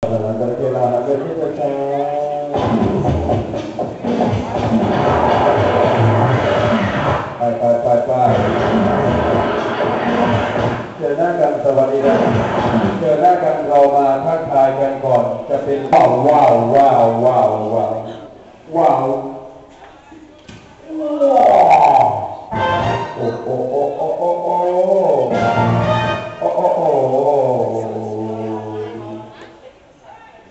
ไปเจอหน้ากันสวัสดีนะเจอหน้ากันเรามาทักทายกันก่อนจะเป็นว้าวว้าวว้าวว้าวว้าวว้าวโอ้โอ้โอ้โอ้โอ้โอ้โอ้โอ้โอ้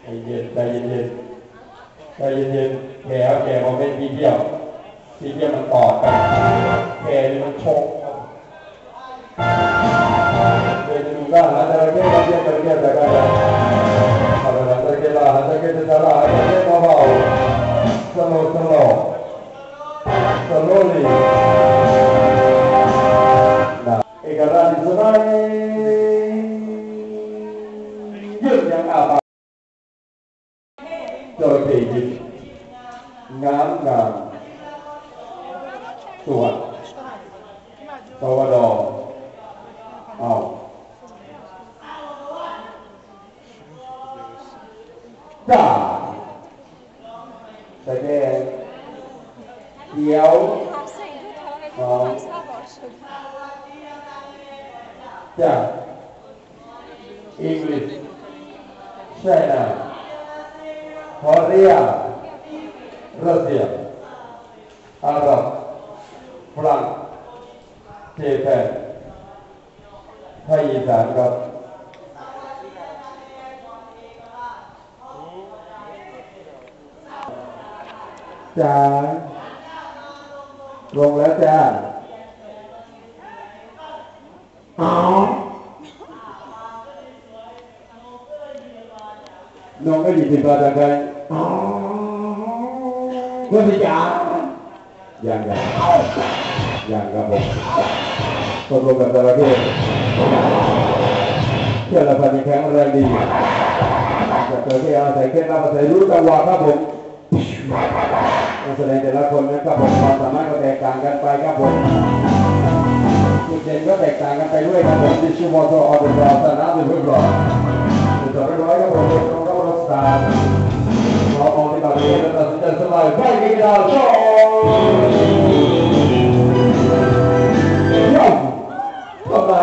ใจเย็นใจเย็นใจเย็นแผลมันเป็นทีเดียวมันต่อกันแผลมันชกJuga antara kita kerja berkata, kalau antara kita salah, kita mau slowly. Nah, ikaran sungai yang apa? Jadi ngam tuan, tawador,จ้าแสดงเขียวจ้า English China Korea Russia Arab France Japan ไทยอีสานครับจ้าลงแล้วจ้าน้องก็ดีที่บ้านอะไรเพื่อนจ้าอย่างครับผมตกลงกับจระเข้เชื่อละพันธุ์แข็งแรงดีจระเข้อาศัยเคล็ดลับอาศัยรู้จังหวะครับผมนักแสดงแต่ละคนนะครับผมความสามารถก็แตกต่างกันไปครับผมจุดเด่นก็แตกต่างกันไปด้วยครับผมที่ชื่อว่าตัวออเดอร์สนามเป็นเพื่อนรอจุดเรียบร้อยครับผมตรงกับรถสตาร์เรามองที่แบบนี้แล้วตัดสินใจสบายไปกินดาวโชว์ทำไม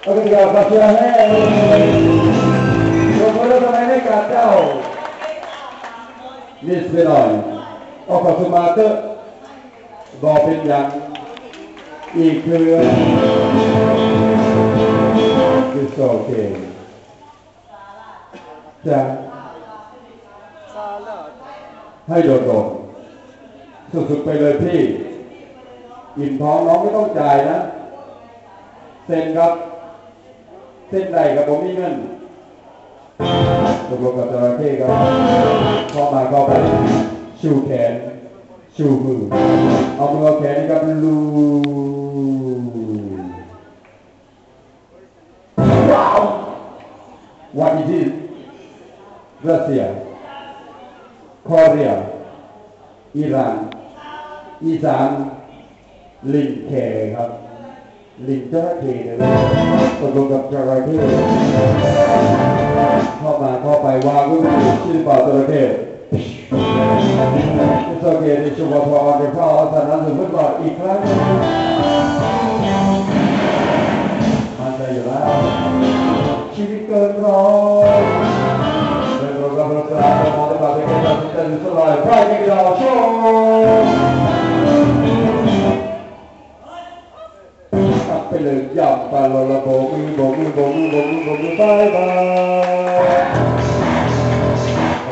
โอเคครับขอบคุณให้ขอบคุณแล้วทำไมไม่กลับเจ้านิสเวลอยออกจากมาเตอร์บอกเป็นอย่างอีกคือโอเคจะให้โดดสุดๆไปเลยพี่อิ่มท้องน้องไม่ต้องจ่ายนะเซ็นครับเส้นใดกับผมมีเงินตกลงกับจระเข้ครับเข้ามาก็ไปชูแขนชูมือเอามือเอาแขนกับลูว้าววันที่รัสเซียคอเรียอิหร่านอีสานลิงแคครับลิงจระเข้เลยตกลงกับจระเข้เข้ามาเข้าไปวางก็คือชื่อเปล่าจระเข้ที่สังเกตในชุมพรในพระอาสนะสุดๆอีกครั้งมันได้อยู่แล้วชีวิตเกินร้อยเป็นโรคกระเพาะอาหารมองได้แบบเป็นการตัดสินใจสลายไปกินดาวโชไปเลยย่ำปลาโลละโบมือบายบา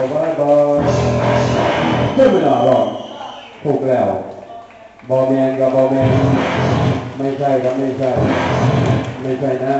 ยบายบายไม่เป็นไรหรอกถูกแล้วบอแมนกับบอแมนไม่ใช่ครับไม่ใช่นะ